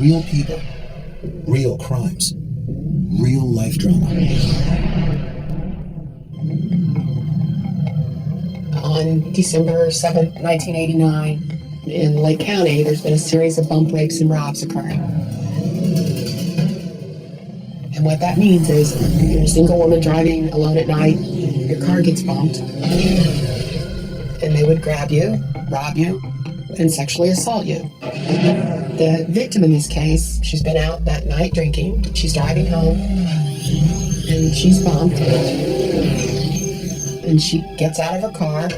Real people, real crimes, real life drama. On December 7th, 1989, in Lake County, there's been a series of bump rapes and robs occurring. And what that means is you're a single woman driving alone at night, your car gets bumped, and they would grab you, rob you, and sexually assault you. The victim in this case, she's been out that night drinking, she's driving home, and she's bumped, and she gets out of her car,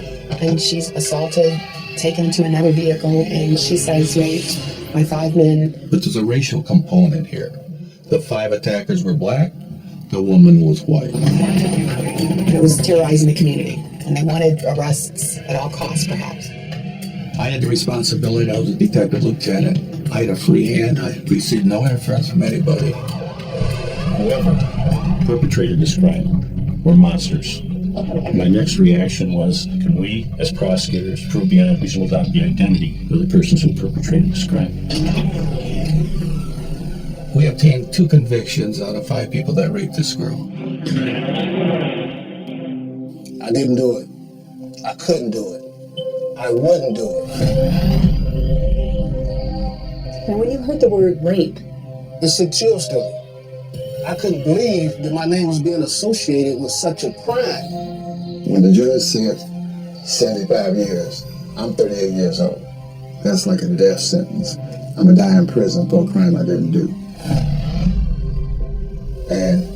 and she's assaulted, taken to another vehicle, and she says raped by 5 men. But there's a racial component here. The 5 attackers were black, the woman was white. It was terrorizing the community, and they wanted arrests at all costs, perhaps. I had the responsibility. I was a detective lieutenant. I had a free hand. I received no interference from anybody. Whoever perpetrated this crime were monsters. My next reaction was, can we, as prosecutors, prove beyond a reasonable doubt the identity of the persons who perpetrated this crime? We obtained 2 convictions out of 5 people that raped this girl. I didn't do it. I couldn't do it. I wouldn't do it. Now, when you heard the word rape, It sent chills to me. I couldn't believe that my name was being associated with such a crime. When the judge said 75 years, I'm 38 years old. That's like a death sentence. I'm gonna die in prison for a crime I didn't do. And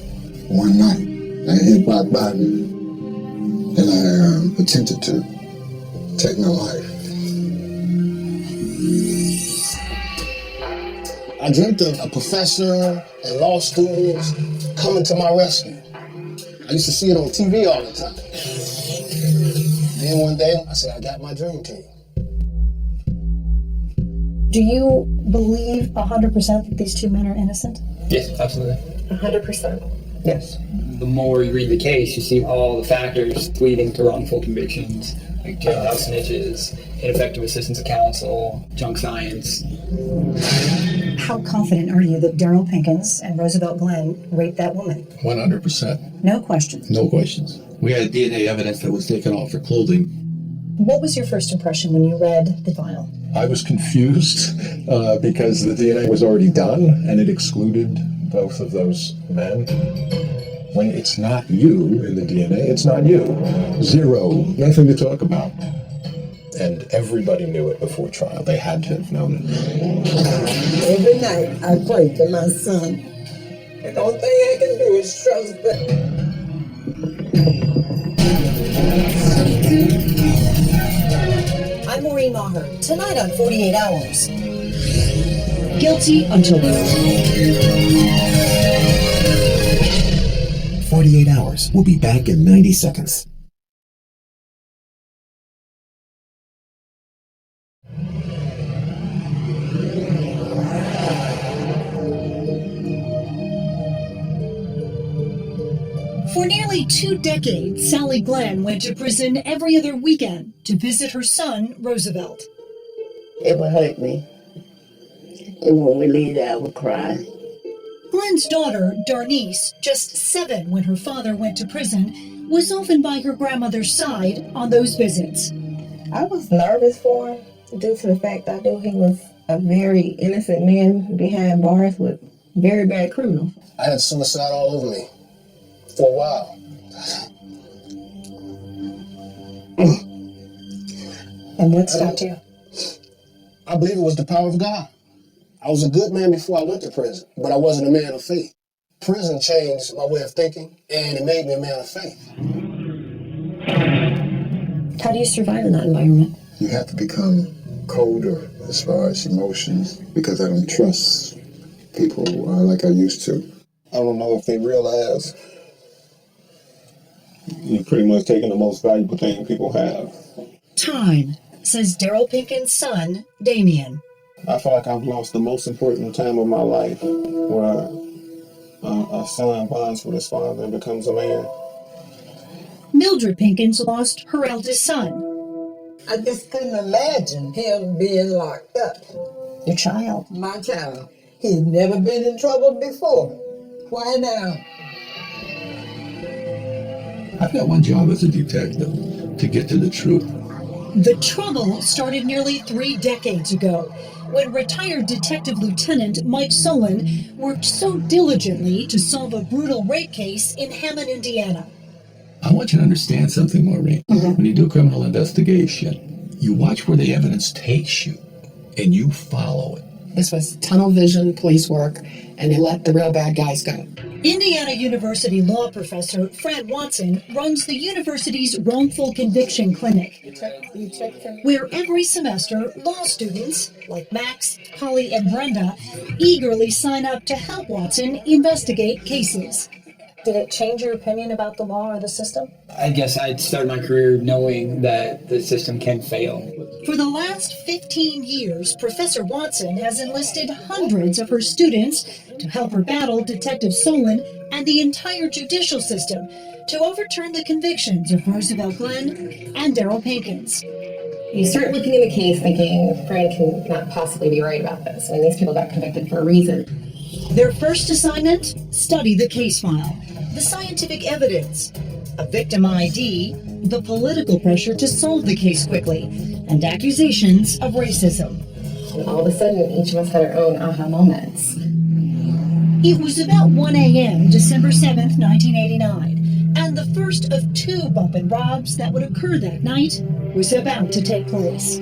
one night, I hit rock bottom, and I attempted to take my life. I dreamt of a professor and law students coming to my rescue. I used to see it on TV all the time. Then one day, I said, I got my dream team. do you believe 100% that these 2 men are innocent? Yes, absolutely. 100%. Yes. The more you read the case, you see all the factors leading to wrongful convictions, like jailhouse snitches, ineffective assistance of counsel, junk science. How confident are you that Daryl Pinkins and Roosevelt Glenn raped that woman? 100%. No questions. No questions. We had DNA evidence that was taken off her clothing. What was your first impression when you read the file? I was confused because the DNA was already done and it excluded both of those men. When it's not you in the DNA, it's not you. Zero, nothing to talk about. And everybody knew it before trial. They had to have known it. Every night I pray for my son. And the only thing I can do is trust him. I'm Maureen Maher. Tonight on 48 Hours. Guilty until 48 Hours. We'll be back in 90 seconds. For nearly 2 decades, Sally Glenn went to prison every other weekend to visit her son, Roosevelt. It would hurt me. And when we leave there, I would cry. Glenn's daughter, Darnice, just 7 when her father went to prison, was often by her grandmother's side on those visits. I was nervous for him due to the fact I knew he was a very innocent man behind bars with very bad criminals. I had suicide all over me for a while. And what stopped you? I believe it was the power of God. I was a good man before I went to prison, but I wasn't a man of faith. Prison changed my way of thinking, and it made me a man of faith. How do you survive in that environment? You have to become colder as far as emotions because I don't trust people like I used to. I don't know if they realize you're pretty much taking the most valuable thing people have. Time, says Daryl Pinkins' son, Damien. I feel like I've lost the most important time of my life, where a son bonds with his father and becomes a man. Mildred Pinkins lost her eldest son. I just couldn't imagine him being locked up. Your child. My child. He's never been in trouble before. Why now? I've got one job as a detective, to get to the truth. The trouble started nearly 3 decades ago when retired Detective Lieutenant Mike Solon worked so diligently to solve a brutal rape case in Hammond, Indiana. I want you to understand something, Maureen. When you do a criminal investigation, you watch where the evidence takes you, and you follow it. This was tunnel vision police work, and they let the real bad guys go. Indiana University law professor Fran Watson runs the university's wrongful conviction clinic, where every semester law students like Max, Polly, and Brenda eagerly sign up to help Watson investigate cases. Did it change your opinion about the law or the system? I guess I'd started my career knowing that the system can fail. For the last 15 years, Professor Watson has enlisted hundreds of her students to help her battle Detective Solon and the entire judicial system to overturn the convictions of Roosevelt Glenn and Daryl Pinkins. You start looking at the case thinking, Fran can not possibly be right about this. I mean, these people got convicted for a reason. Their first assignment? Study the case file, the scientific evidence, a victim ID, the political pressure to solve the case quickly, and accusations of racism. And all of a sudden, each of us had our own aha moments. It was about 1 a.m., December 7th, 1989, and the first of 2 bump and robs that would occur that night was about to take place.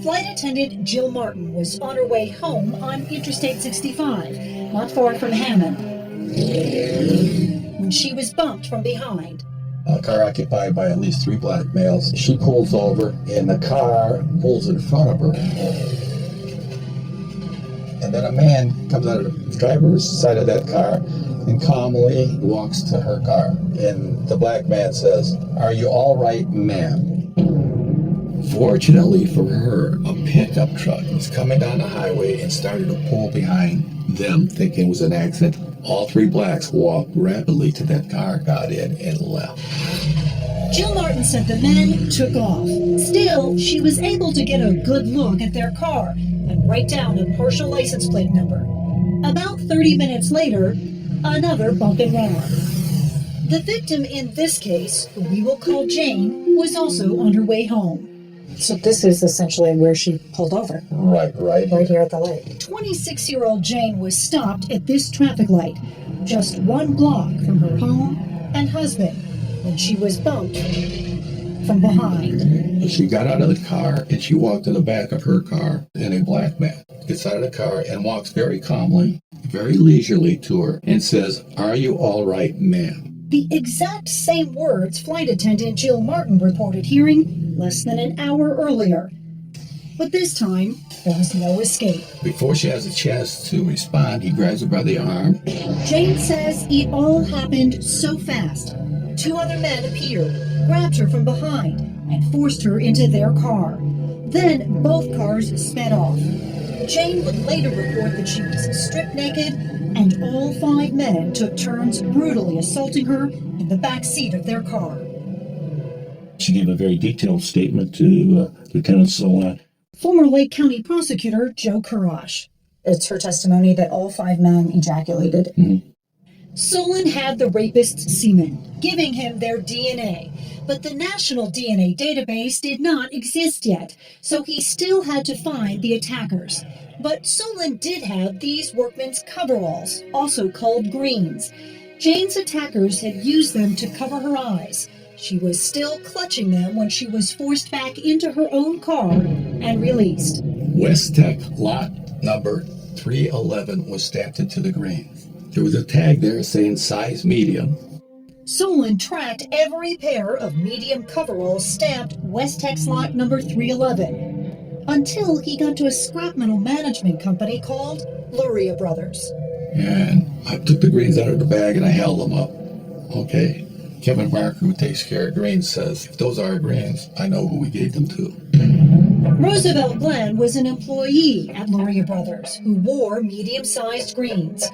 Flight attendant Jill Martin was on her way home on Interstate 65, not far from Hammond, when she was bumped from behind. A car occupied by at least 3 black males. She pulls over, and the car pulls in front of her. And then a man comes out of the driver's side of that car and calmly walks to her car. And the black man says, "Are you all right, ma'am?" Fortunately for her, a pickup truck was coming down the highway and started to pull behind them, thinking it was an accident. All 3 blacks walked rapidly to that car, got in, and left. Jill Martin said the men took off. Still, she was able to get a good look at their car and write down a partial license plate number. About 30 minutes later, another bump and rob. The victim in this case, who we will call Jane, was also on her way home. So this is essentially where she pulled over. Right here at the light. 26-year-old Jane was stopped at this traffic light, just 1 block from her home and husband, when she was bumped from behind. She got out of the car and she walked to the back of her car, and a black man gets out of the car and walks very calmly, very leisurely to her and says, "Are you all right, ma'am?" The exact same words flight attendant Jill Martin reported hearing less than an hour earlier. But this time, there was no escape. Before she has a chance to respond, he grabs her by the arm. Jane says it all happened so fast. 2 other men appeared, grabbed her from behind, and forced her into their car. Then both cars sped off. Jane would later report that she was stripped naked, and all 5 men took turns brutally assaulting her in the back seat of their car. She gave a very detailed statement to Lieutenant Solon. Former Lake County prosecutor Joe Kurash. It's her testimony that all 5 men ejaculated. Solon had the rapist's semen, giving him their DNA. But the national DNA database did not exist yet, so he still had to find the attackers. But Solon did have these workman's coveralls, also called greens. Jane's attackers had used them to cover her eyes. She was still clutching them when she was forced back into her own car and released. West Tech lot number 311 was stamped into the green. There was a tag there saying size medium. Solon tracked every pair of medium coveralls stamped West Tech lot number 311 until he got to a scrap metal management company called Luria Brothers. And I took the greens out of the bag and I held them up. Okay. Kevin Barker, who takes care of greens, says, if those are greens, I know who we gave them to. Roosevelt Glenn was an employee at Luria Brothers who wore medium-sized greens.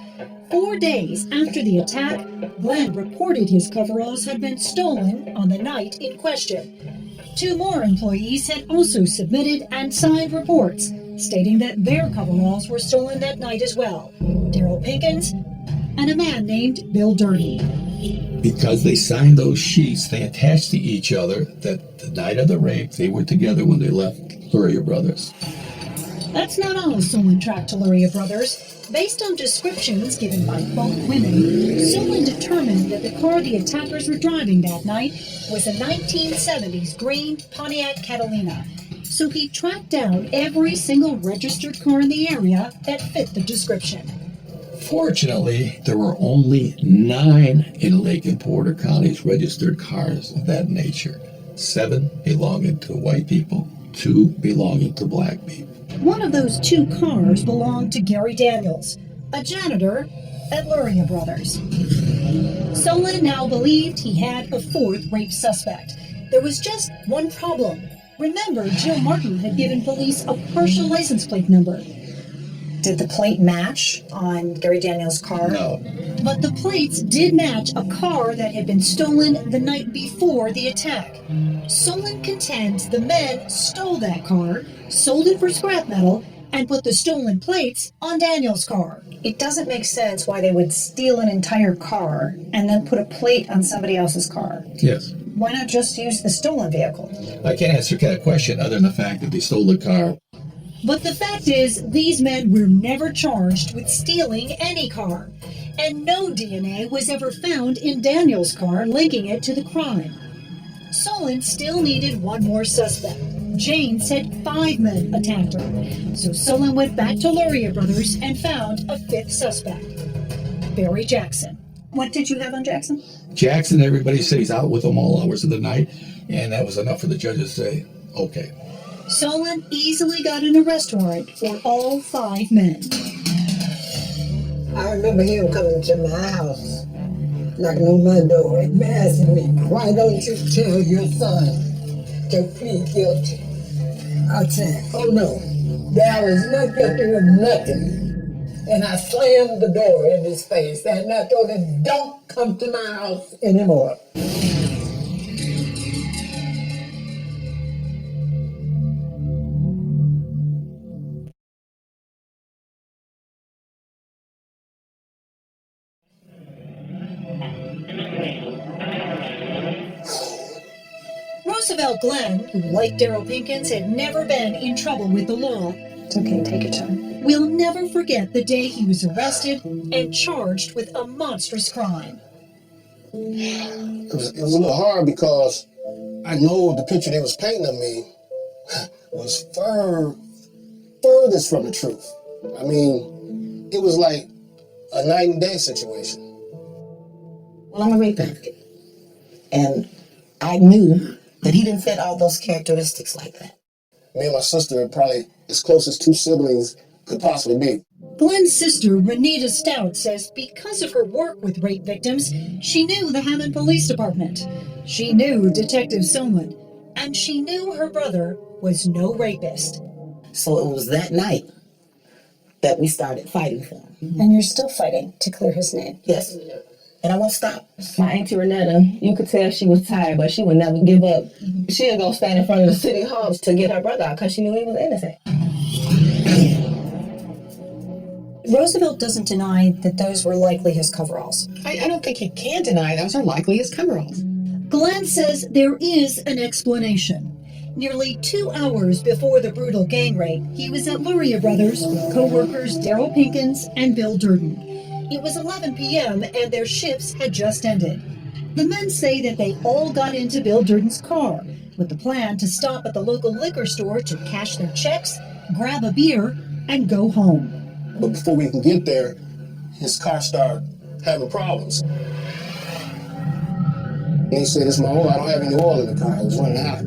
4 days after the attack, Glenn reported his coveralls had been stolen on the night in question. 2 more employees had also submitted and signed reports, stating that their coveralls were stolen that night as well. Daryl Pinkins and a man named Bill Durden. Because they signed those sheets, they attached to each other that the night of the rape, they were together when they left Luria Brothers. That's not all Solon tracked to Luria Brothers. Based on descriptions given by both women, Solon determined that the car the attackers were driving that night was a 1970s green Pontiac Catalina. So he tracked down every single registered car in the area that fit the description. Fortunately, there were only 9 in Lake and Porter counties registered cars of that nature. 7 belonging to white people, 2 belonging to black people. One of those 2 cars belonged to Gary Daniels, a janitor at Luria Brothers. Solon now believed he had a 4th rape suspect. There was just one problem. Remember, Jill Martin had given police a partial license plate number. Did the plate match on Gary Daniels' car? No. But the plates did match a car that had been stolen the night before the attack. Solon contends the men stole that car, sold it for scrap metal, and put the stolen plates on Daniels' car. It doesn't make sense why they would steal an entire car and then put a plate on somebody else's car. Yes. Why not just use the stolen vehicle? I can't answer that question other than the fact that they stole the car. But the fact is, these men were never charged with stealing any car, and no DNA was ever found in Daniels' car linking it to the crime. Solon still needed one more suspect. Jane said 5 men attacked her, so Solon went back to Luria Brothers and found a 5th suspect, Barry Jackson. What did you have on Jackson? Jackson, everybody said he's out with them all hours of the night, and that was enough for the judge to say, okay. Solon easily got an arrest warrant for all 5 men. I remember him coming to my house, knocking on my door and asking me, why don't you tell your son to plead guilty? I said, oh no, there is not guilty of nothing. And I slammed the door in his face and I told him, don't come to my house anymore. Roosevelt Glenn, who like Daryl Pinkins had never been in trouble with the law, It's okay, take your time. will never forget the day he was arrested and charged with a monstrous crime. It was a little hard because I know the picture they was painting of me was furthest from the truth. I mean, it was like a night and day situation. Well, I'm a rape advocate. And I knew that he didn't fit all those characteristics like that. Me and my sister are probably as close as 2 siblings could possibly be. Glenn's sister, Renita Stout, says because of her work with rape victims, she knew the Hammond Police Department. She knew Detective Solon, and she knew her brother was no rapist. So it was that night that we started fighting for him. And you're still fighting to clear his name. Yes. And I won't stop. My Auntie Renetta, you could tell she was tired, but she would never give up. She'd go stand in front of the city hall to get her brother out because she knew he was innocent. Roosevelt doesn't deny that those were likely his coveralls. I don't think he can deny those are likely his coveralls. Glenn says there is an explanation. Nearly 2 hours before the brutal gang rape, he was at Luria Brothers with co-workers Daryl Pinkins and Bill Durden. It was 11 p.m. and their shifts had just ended. The men say that they all got into Bill Durden's car with the plan to stop at the local liquor store to cash their checks, grab a beer, and go home. But before we can get there, his car started having problems. And he said, it's my oil, I don't have any oil in the car, it was running out.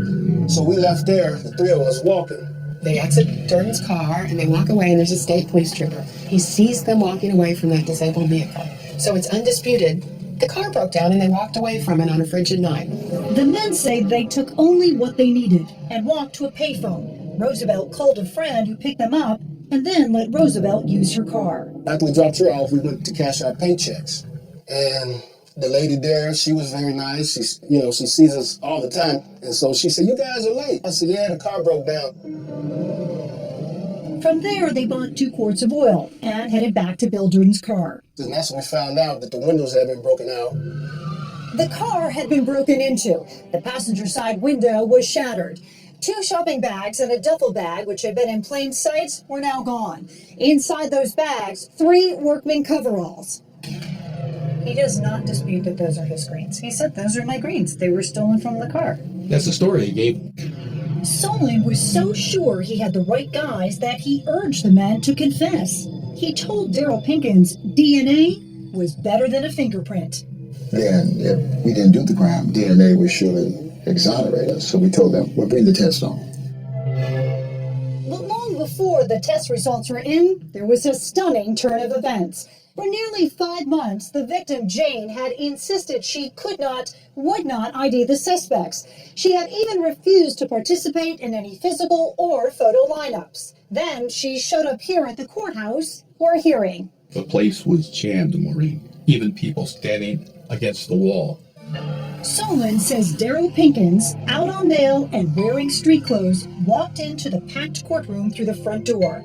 So we left there, the 3 of us walking. They exit Durden's car and they walk away, and there's a state police trooper. He sees them walking away from that disabled vehicle. So it's undisputed. The car broke down and they walked away from it on a frigid night. The men say they took only what they needed and walked to a payphone. Roosevelt called a friend who picked them up and then let Roosevelt use her car. After we dropped her off, we went to cash our paychecks. And the lady there, she was very nice. She sees us all the time. And so she said, you guys are late. I said, yeah, the car broke down. From there, they bought 2 quarts of oil and headed back to Bill Durden's car. And that's when we found out that the windows had been broken out. The car had been broken into. The passenger side window was shattered. 2 shopping bags and a duffel bag, which had been in plain sight, were now gone. Inside those bags, 3 workman coveralls. He does not dispute that those are his greens. He said, those are my greens. They were stolen from the car. That's the story he gave. Solon was so sure he had the right guys that he urged the men to confess. He told Daryl Pinkins DNA was better than a fingerprint. Then, if we didn't do the crime, DNA would surely exonerate us. So we told them, we'll bring the test on. But long before the test results were in, there was a stunning turn of events. For nearly 5 months, the victim, Jane, had insisted she would not ID the suspects. She had even refused to participate in any physical or photo lineups. Then she showed up here at the courthouse for a hearing. The place was jammed, Maureen. Even people standing against the wall. Solon says Daryl Pinkins, out on bail and wearing street clothes, walked into the packed courtroom through the front door.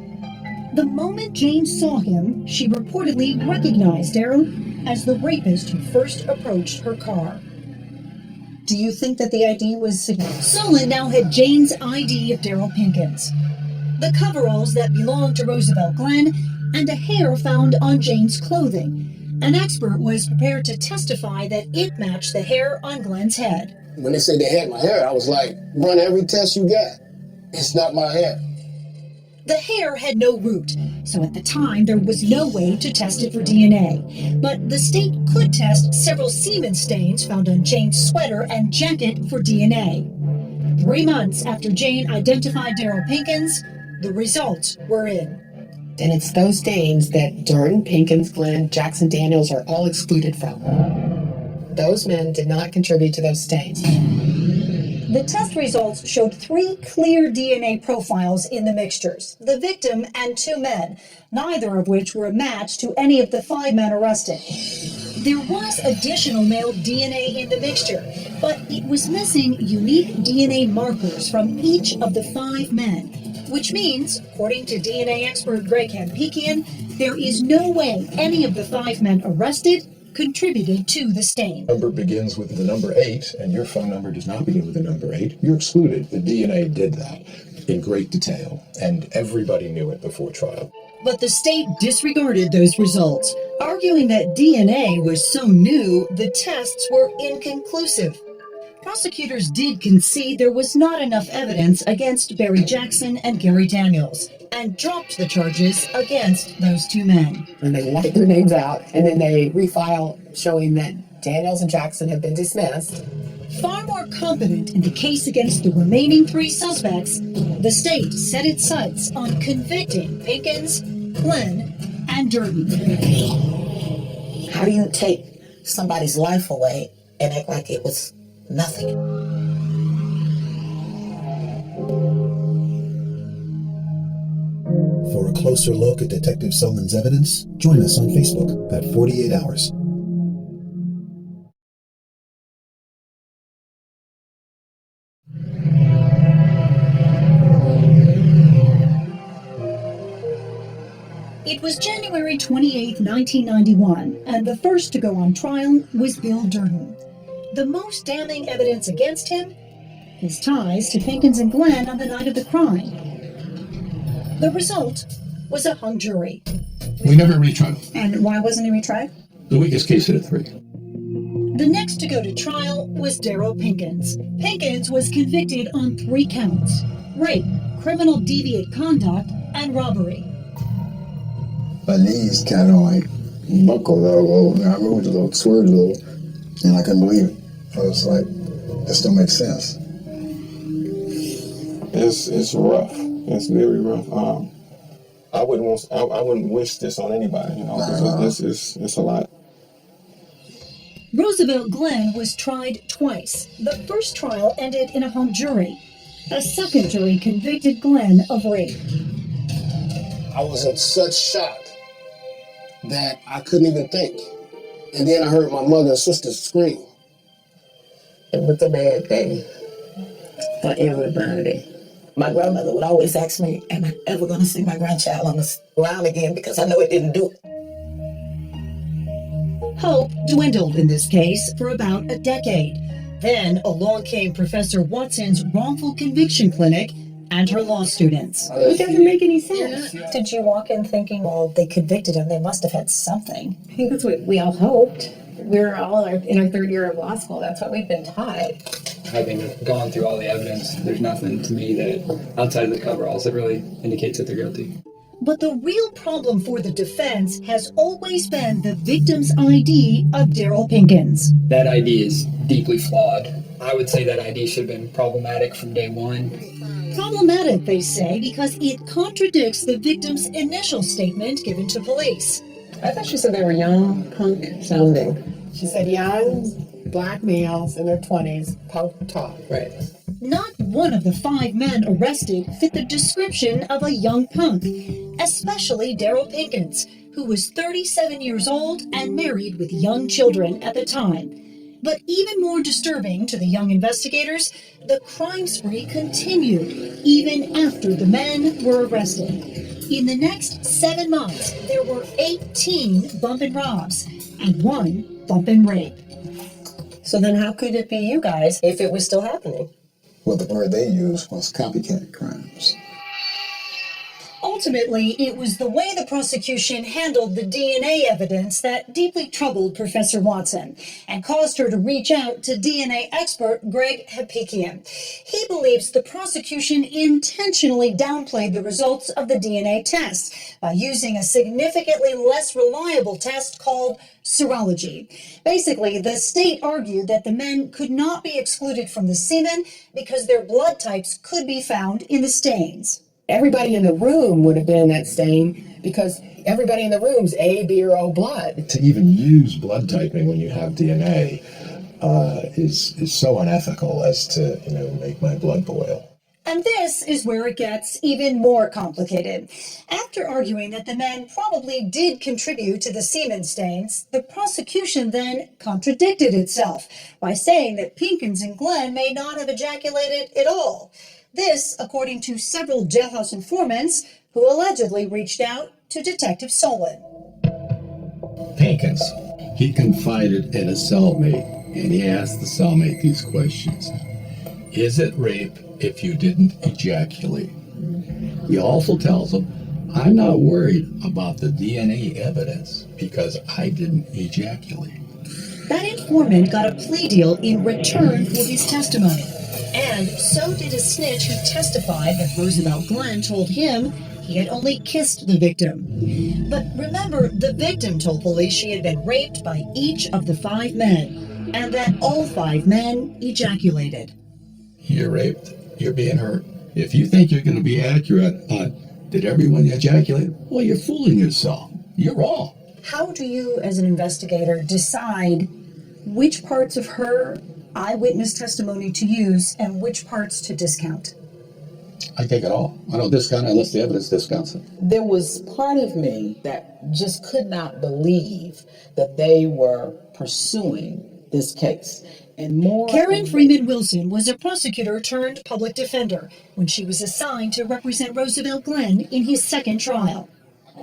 The moment Jane saw him, she reportedly recognized Daryl as the rapist who first approached her car. Do you think that the ID was significant? Solon now had Jane's ID of Daryl Pinkins, the coveralls that belonged to Roosevelt Glenn, and a hair found on Jane's clothing. An expert was prepared to testify that it matched the hair on Glenn's head. When they said they had my hair, I was like, run every test you got. It's not my hair. The hair had no root, so at the time there was no way to test it for DNA. But the state could test several semen stains found on Jane's sweater and jacket for DNA. 3 months after Jane identified Daryl Pinkins, the results were in. And it's those stains that Durden, Pinkins, Glenn, Jackson, Daniels are all excluded from. Those men did not contribute to those stains. The test results showed 3 clear DNA profiles in the mixtures, the victim and 2 men, neither of which were a match to any of the 5 men arrested. There was additional male DNA in the mixture, but it was missing unique DNA markers from each of the 5 men, which means, according to DNA expert Greg Hampikian, there is no way any of the 5 men arrested contributed to the stain. Number begins with the number 8, and your phone number does not begin with the number 8. You're excluded. The DNA did that in great detail, and everybody knew it before trial. But the state disregarded those results, arguing that DNA was so new, the tests were inconclusive. Prosecutors did concede there was not enough evidence against Barry Jackson and Gary Daniels, and dropped the charges against those 2 men. And they wipe their names out, and then they refile showing that Daniels and Jackson have been dismissed. Far more confident in the case against the remaining 3 suspects, the state set its sights on convicting Pinkins, Glenn, and Durden. How do you take somebody's life away and act like it was nothing? For a closer look at Detective Solon's evidence, join us on Facebook at 48 Hours. It was January 28, 1991, and the first to go on trial was Bill Durden. The most damning evidence against him? His ties to Pinkins and Glenn on the night of the crime. The result was a hung jury. We never retried. And why wasn't he retried? The weakest case out of 3. The next to go to trial was Daryl Pinkins. Pinkins was convicted on 3 counts: rape, criminal deviant conduct, and robbery. My knees kind of like buckled a little. I moved a little, swerved a little, and I couldn't believe it. I was like, this don't make sense. It's rough. It's very rough. I wouldn't wish this on anybody. You know, it's a lot. Roosevelt Glenn was tried twice. The first trial ended in a hung jury. A second jury convicted Glenn of rape. I was in such shock that I couldn't even think. And then I heard my mother and sister scream. It was a bad day for everybody. My grandmother would always ask me, am I ever going to see my grandchild on the ground again? Because I know it didn't do it. Hope dwindled in this case for about a decade. Then along came Professor Watson's wrongful conviction clinic and her law students. It doesn't make any sense. Did you walk in thinking, well, they convicted him, they must have had something? I think that's what we all hoped. We're all in our third year of law school. That's what we've been taught. Having gone through all the evidence, there's nothing to me that outside of the coveralls that really indicates that they're guilty. But the real problem for the defense has always been the victim's ID of Daryl Pinkins. That ID is deeply flawed. I would say that ID should have been problematic from day one. Problematic, they say, because it contradicts the victim's initial statement given to police. I thought she said they were young, punk sounding. She said young black males in their 20s, punk talk. Right. Not one of the 5 men arrested fit the description of a young punk, especially Daryl Pinkins, who was 37 years old and married with young children at the time. But even more disturbing to the young investigators, the crime spree continued even after the men were arrested. In the next 7 months, there were 18 bump and robs and 1 bump and rape. So then how could it be you guys if it was still happening? Well, the word they used was copycat crimes. Ultimately, it was the way the prosecution handled the DNA evidence that deeply troubled Professor Watson and caused her to reach out to DNA expert Greg Hepikian. He believes the prosecution intentionally downplayed the results of the DNA test by using a significantly less reliable test called serology. Basically, the state argued that the men could not be excluded from the semen because their blood types could be found in the stains. Everybody in the room would have been that stain because everybody in the room's A, B, or O blood. To even use blood typing when you have DNA is so unethical as to make my blood boil. And this is where it gets even more complicated. After arguing that the men probably did contribute to the semen stains, the prosecution then contradicted itself by saying that Pinkins and Glenn may not have ejaculated at all. This, according to several jailhouse informants who allegedly reached out to Detective Solon. Pinkins, he confided in a cellmate, and he asked the cellmate these questions. Is it rape if you didn't ejaculate? He also tells him, I'm not worried about the DNA evidence because I didn't ejaculate. That informant got a plea deal in return for his testimony. And so did a snitch who testified that Roosevelt Glenn told him he had only kissed the victim. But remember, the victim told police she had been raped by each of the 5 men, and that all 5 men ejaculated. You're raped. You're being hurt. If you think you're going to be accurate on did everyone ejaculate, well, you're fooling yourself. You're wrong. How do you, as an investigator, decide which parts of her eyewitness testimony to use and which parts to discount? I take it all. I don't discount it unless the evidence discounts it. There was part of me that just could not believe that they were pursuing this case. And more. Karen Freeman Wilson was a prosecutor turned public defender when she was assigned to represent Roosevelt Glenn in his second trial.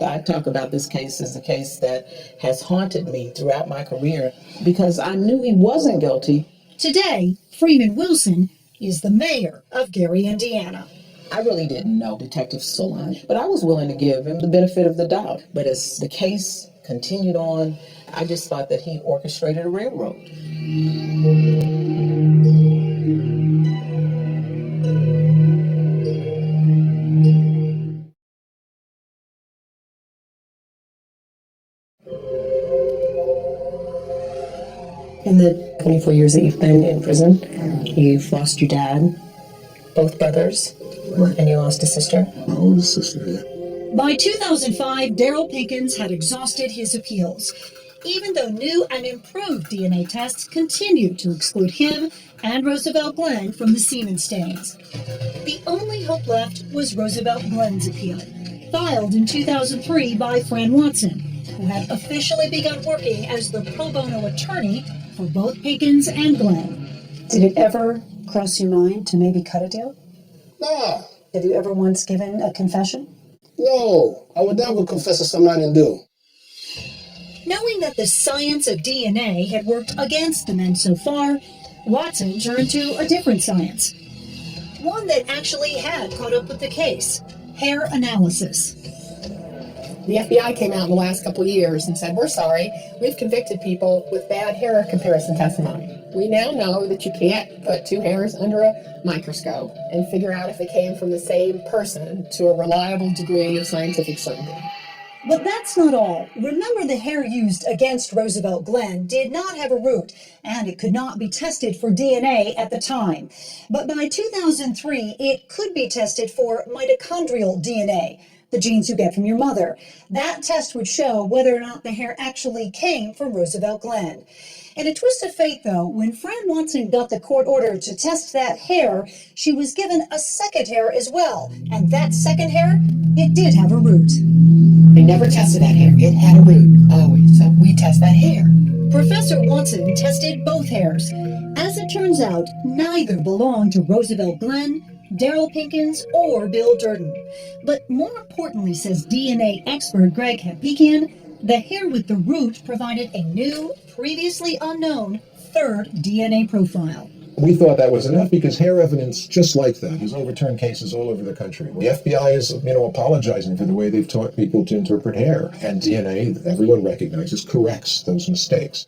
I talk about this case as a case that has haunted me throughout my career because I knew he wasn't guilty. Today, Freeman Wilson is the mayor of Gary, Indiana. I really didn't know Detective Solon, but I was willing to give him the benefit of the doubt. But as the case continued on, I just thought that he orchestrated a railroad. In the 24 years that you've been in prison, you've lost your dad, both brothers, and you lost a sister. My oldest sister, yeah. By 2005, Daryl Pinkins had exhausted his appeals, even though new and improved DNA tests continued to exclude him and Roosevelt Glenn from the semen stains. The only hope left was Roosevelt Glenn's appeal, filed in 2003 by Fran Watson, who had officially begun working as the pro bono attorney for both Pinkins and Glenn. Did it ever cross your mind to maybe cut a deal? Nah, Have you ever once given a confession? No, I would never confess to something I didn't do. Knowing that the science of DNA had worked against the men so far, Watson turned to a different science. One that actually had caught up with the case: hair analysis. The FBI came out in the last couple of years and said, we're sorry, we've convicted people with bad hair comparison testimony. We now know that you can't put two hairs under a microscope and figure out if they came from the same person to a reliable degree of scientific certainty. But that's not all. Remember, the hair used against Roosevelt Glenn did not have a root, and it could not be tested for DNA at the time. But by 2003, it could be tested for mitochondrial DNA, the genes you get from your mother. That test would show whether or not the hair actually came from Roosevelt Glenn. In a twist of fate, though, when Fran Watson got the court order to test that hair, she was given a second hair as well. And that second hair, it did have a root. They never tested that hair. It had a root, always. So we test that hair. Professor Watson tested both hairs. As it turns out, neither belonged to Roosevelt Glenn, Daryl Pinkins, or Bill Durden. But more importantly, says DNA expert Greg Hapikian, the hair with the root provided a new, previously unknown, third DNA profile. We thought that was enough because hair evidence just like that has overturned cases all over the country. The FBI is, apologizing for the way they've taught people to interpret hair. And DNA, everyone recognizes, corrects those mistakes.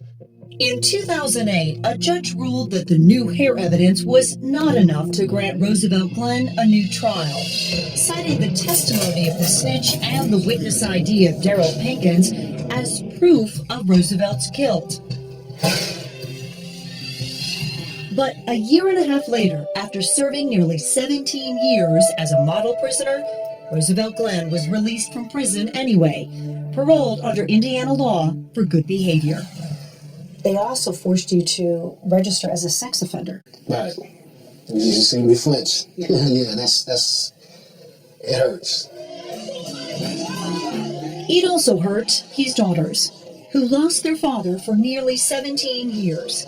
In 2008, a judge ruled that the new hair evidence was not enough to grant Roosevelt Glenn a new trial, citing the testimony of the snitch and the witness ID of Daryl Pinkins as proof of Roosevelt's guilt. But a year and a half later, after serving nearly 17 years as a model prisoner, Roosevelt Glenn was released from prison anyway, paroled under Indiana law for good behavior. They also forced you to register as a sex offender. Right. You see me flinch. Yeah, that's it hurts. It also hurt his daughters, who lost their father for nearly 17 years.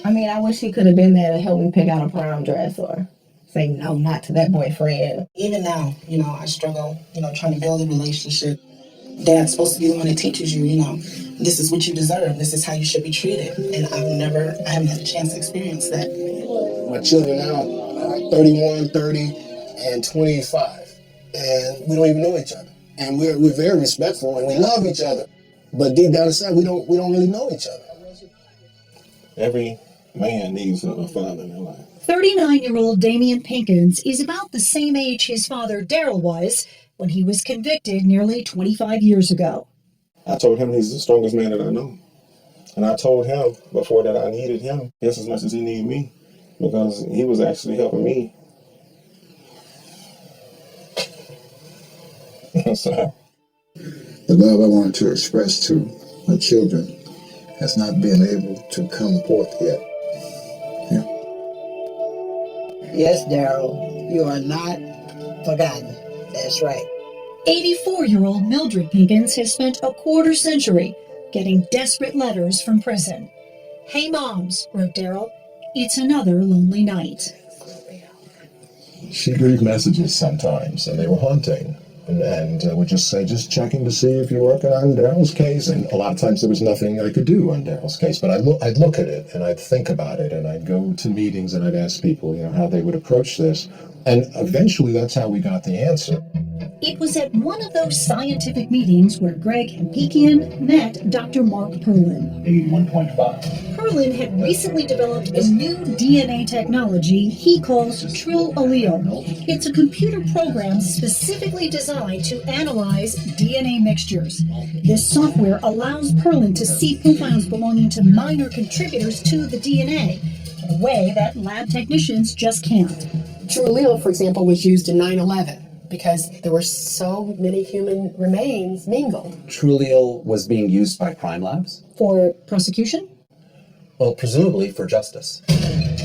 I mean, I wish he could have been there to help me pick out a prom dress or say no, not to that boyfriend. Even now, I struggle, trying to build a relationship. Dad's supposed to be the one that teaches you, this is what you deserve. This is how you should be treated. And I haven't had a chance to experience that. My children now are 31, 30, and 25. And we don't even know each other. And we're very respectful and we love each other. But deep down inside, we don't really know each other. Every man needs a father in their life. 39-year-old Damian Pinkins is about the same age his father Daryl was when he was convicted nearly 25 years ago. I told him he's the strongest man that I know. And I told him before that I needed him just as much as he needed me because he was actually helping me. So, the love I wanted to express to my children has not been able to come forth yet. Yeah. Yes, Daryl, you are not forgotten. That's right. 84-year-old Mildred Pinkins has spent a quarter century getting desperate letters from prison. "Hey, Moms," wrote Daryl, "it's another lonely night." She'd read messages sometimes, and they were haunting. And would just say, just checking to see if you're working on Daryl's case. And a lot of times there was nothing I could do on Daryl's case. But I'd look at it, and I'd think about it, and I'd go to meetings, and I'd ask people, how they would approach this. And eventually that's how we got the answer. It was at one of those scientific meetings where Greg Hapikian met Dr. Mark Perlin. 81.5. Perlin had recently developed a new DNA technology he calls Trill Allele. It's a computer program specifically designed to analyze DNA mixtures. This software allows Perlin to see profiles belonging to minor contributors to the DNA in a way that lab technicians just can't. Trill Allele, for example, was used in 9/11. Because there were so many human remains mingled. Trill Allele was being used by crime labs? For prosecution? Well, presumably for justice.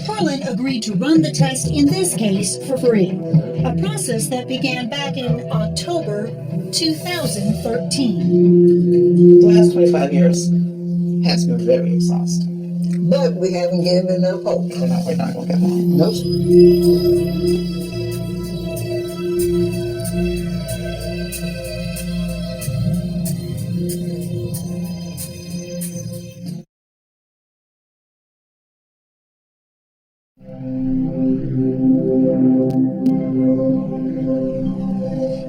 Perlin agreed to run the test in this case for free, a process that began back in October 2013. The last 25 years has been very exhausting. But we haven't given up hope. We're not going to give up. Nope.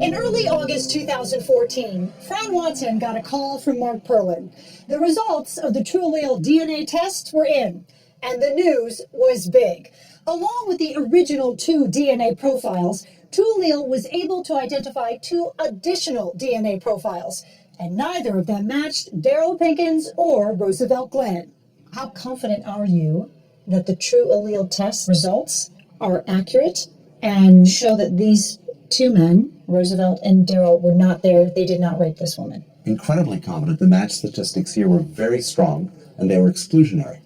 In early August 2014, Fran Watson got a call from Mark Perlin. The results of the TrueAllele DNA test were in, and the news was big. Along with the original 2 DNA profiles, TrueAllele was able to identify 2 additional DNA profiles, and neither of them matched Daryl Pinkins or Roosevelt Glenn. How confident are you that the TrueAllele test results are accurate and show that these 2 men, Roosevelt and Daryl, were not there? They did not rape this woman. Incredibly confident. The match statistics here were very strong, and they were exclusionary.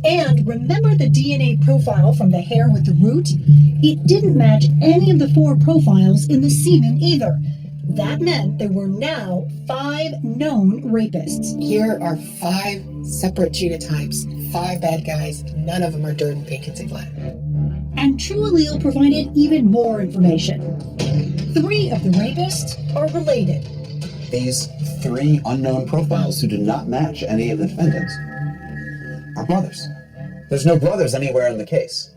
And remember the DNA profile from the hair with the root? It didn't match any of the 4 profiles in the semen either. That meant there were now 5 known rapists. Here are 5 separate genotypes, 5 bad guys. None of them are Durden, Pinkins, and Glenn. And TrueAllele provided even more information. 3 of the rapists are related. These 3 unknown profiles who did not match any of the defendants are brothers. There's no brothers anywhere in the case.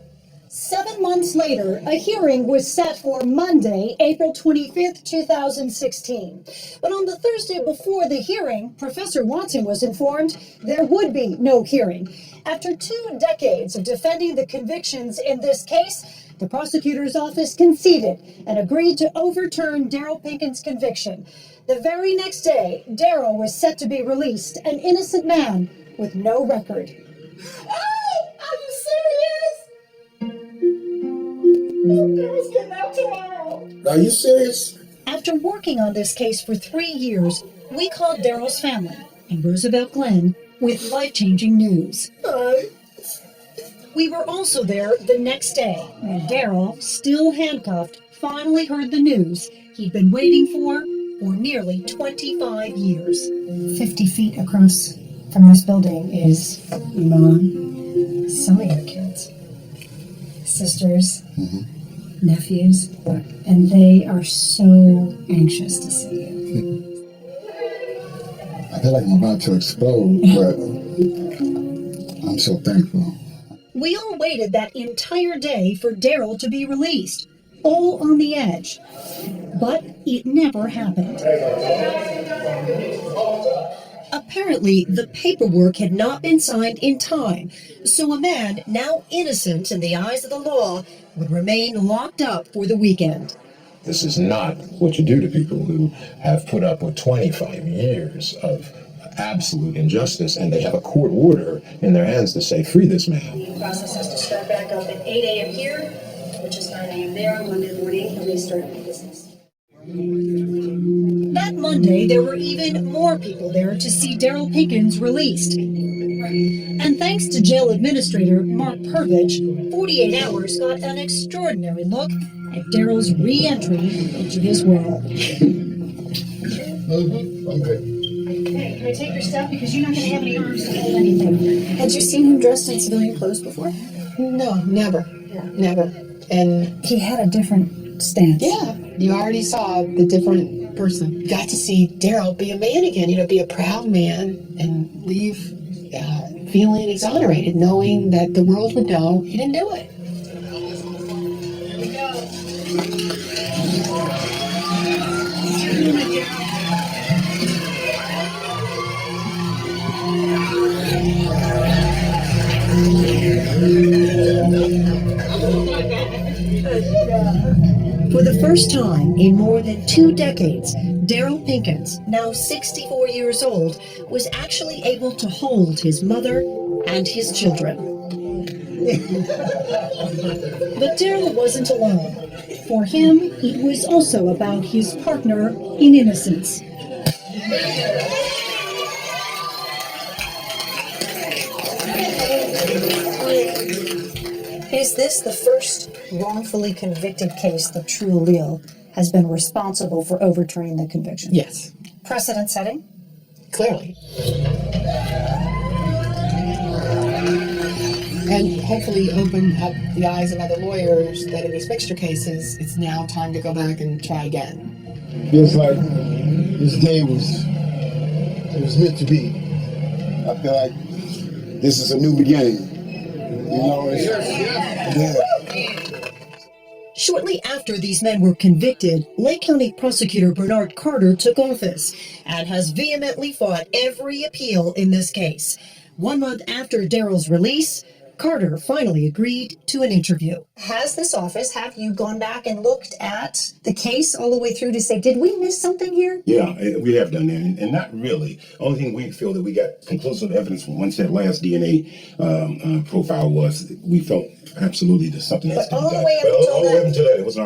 7 months later, a hearing was set for Monday, April 25th, 2016. But on the Thursday before the hearing, Professor Watson was informed there would be no hearing. After 2 decades of defending the convictions in this case, the prosecutor's office conceded and agreed to overturn Daryl Pinkins' conviction. The very next day, Daryl was set to be released, an innocent man with no record. Are you serious? Daryl's getting out tomorrow. Are you serious? After working on this case for 3 years, we called Daryl's family and Roosevelt Glenn with life-changing news. We were also there the next day when Daryl, still handcuffed, finally heard the news he'd been waiting for nearly 25 years. 50 feet across from this building is Mom, some of your kids, sisters, nephews, and they are so anxious to see you. I feel like I'm about to explode, but I'm so thankful. We all waited that entire day for Daryl to be released, all on the edge. But it never happened. Apparently, the paperwork had not been signed in time, so a man, now innocent in the eyes of the law, would remain locked up for the weekend. This is not what you do to people who have put up with 25 years of absolute injustice, and they have a court order in their hands to say, free this man. The process has to start back up at 8 a.m. here, which is 9 a.m. there on Monday morning, and they start business. That Monday, there were even more people there to see Daryl Pinkins released. And thanks to jail administrator Mark Purvich, 48 Hours got an extraordinary look at Daryl's re-entry into his world. I'm good. Okay, can I take your stuff? Because you're not going to have any arms to hold anything. Had you seen him dressed in civilian clothes before? No, never. Never. And he had a different stance. Yeah, you already saw the different person. You got to see Daryl be a man again, be a proud man and leave feeling exonerated, knowing that the world would know he didn't do it. Here we go. For the first time in more than 2 decades, Daryl Pinkins, now 64 years old, was actually able to hold his mother and his children. But Daryl wasn't alone. For him, it was also about his partner in innocence. Is this the first wrongfully convicted case that TrueAllele has been responsible for overturning the conviction? Yes. Precedent setting? Clearly. And hopefully open up the eyes of other lawyers that in these mixture cases, it's now time to go back and try again. Feels like this day was It was meant to be. I feel like this is a new beginning. You know, yeah. Shortly after these men were convicted, Lake County Prosecutor Bernard Carter took office and has vehemently fought every appeal in this case. 1 month after Daryl's release, Carter finally agreed to an interview. Has this office, have you gone back and looked at the case all the way through to say, did we miss something here? Yeah, we have done that, and not really. Only thing we feel that we got conclusive evidence once that last DNA profile was, we felt absolutely there's something that's But to be all the done. way up But until all the way that- up until that, it was an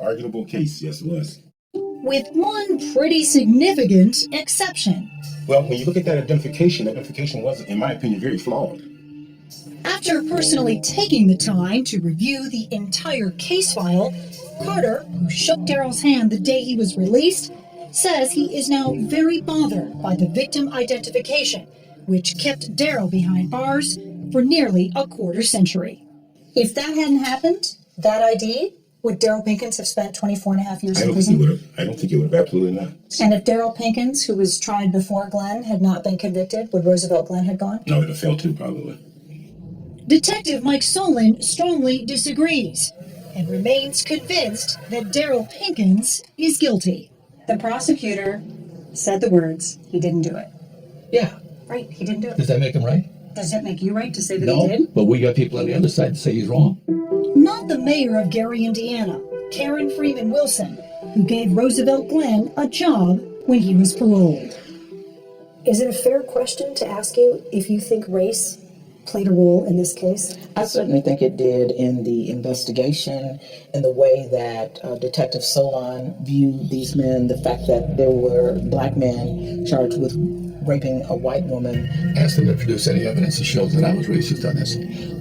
arguable case. Yes, it was. With one pretty significant exception. Well, when you look at that identification was, in my opinion, very flawed. After personally taking the time to review the entire case file, Carter, who shook Daryl's hand the day he was released, says he is now very bothered by the victim identification, which kept Daryl behind bars for nearly a quarter century. If that hadn't happened, that ID, would Daryl Pinkins have spent 24 and a half years in prison? I don't think he would have. Absolutely not. And if Daryl Pinkins, who was tried before Glenn, had not been convicted, would Roosevelt Glenn have gone? No, it would have failed too, probably. Detective Mike Solon strongly disagrees and remains convinced that Daryl Pinkins is guilty. The prosecutor said the words, he didn't do it. Yeah. Right, he didn't do it. Does that make him right? Does that make you right to say that No, he did? but we got people on the other side to say he's wrong. Not the mayor of Gary, Indiana, Karen Freeman Wilson, who gave Roosevelt Glenn a job when he was paroled. Is it a fair question to ask you if you think race played a role in this case? I certainly think it did in the investigation, in the way that Detective Solon viewed these men, the fact that there were black men charged with raping a white woman. Asked them to produce any evidence that shows that I was racist on this.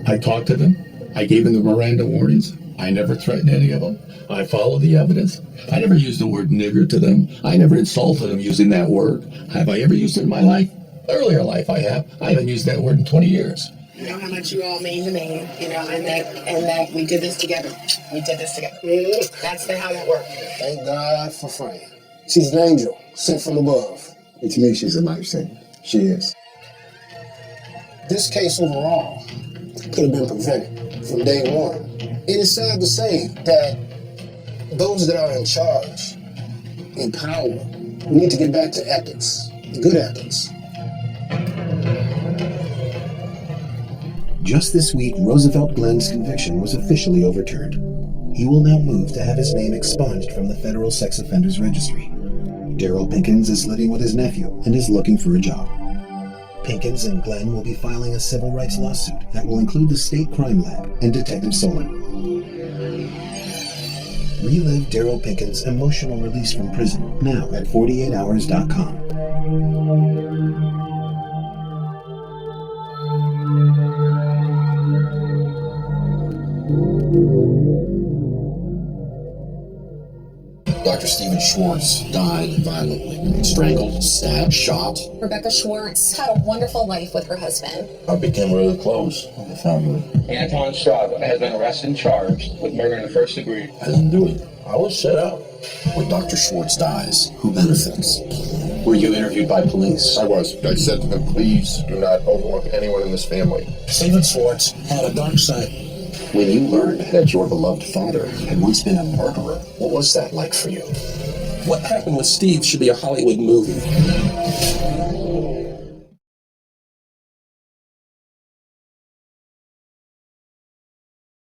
I talked to them. I gave them the Miranda warnings. I never threatened any of them. I followed the evidence. I never used the word nigger to them. I never insulted them using that word. Have I ever used it in my life? Earlier life I have. I haven't used that word in 20 years. You know how much you all mean to me, and that we did this together. We did this together. That's how that worked. Thank God for Frank. She's an angel, sent from above. And to me, she's a lifesaver. She is. This case overall could have been prevented from day one. It is sad to say that those that are in charge, in power, we need to get back to ethics, good ethics. Just this week, Roosevelt Glenn's conviction was officially overturned. He will now move to have his name expunged from the Federal Sex Offenders Registry. Daryl Pinkins is living with his nephew and is looking for a job. Pinkins and Glenn will be filing a civil rights lawsuit that will include the State Crime Lab and Detective Solon. Relive Daryl Pinkins' emotional release from prison now at 48hours.com. Dr. Stephen Schwartz died violently, strangled, stabbed, shot. Rebecca Schwartz had a wonderful life with her husband. I became really close with the family. Anton Straub has been arrested and charged with murder in the first degree. I didn't do it. I was set up. When Dr. Schwartz dies, who benefits? Were you interviewed by police? I was. I said to them, please do not overlook anyone in this family. Stephen Schwartz had a dark side. When you learned that your beloved father had once been a murderer, what was that like for you? What happened with Steve should be a Hollywood movie.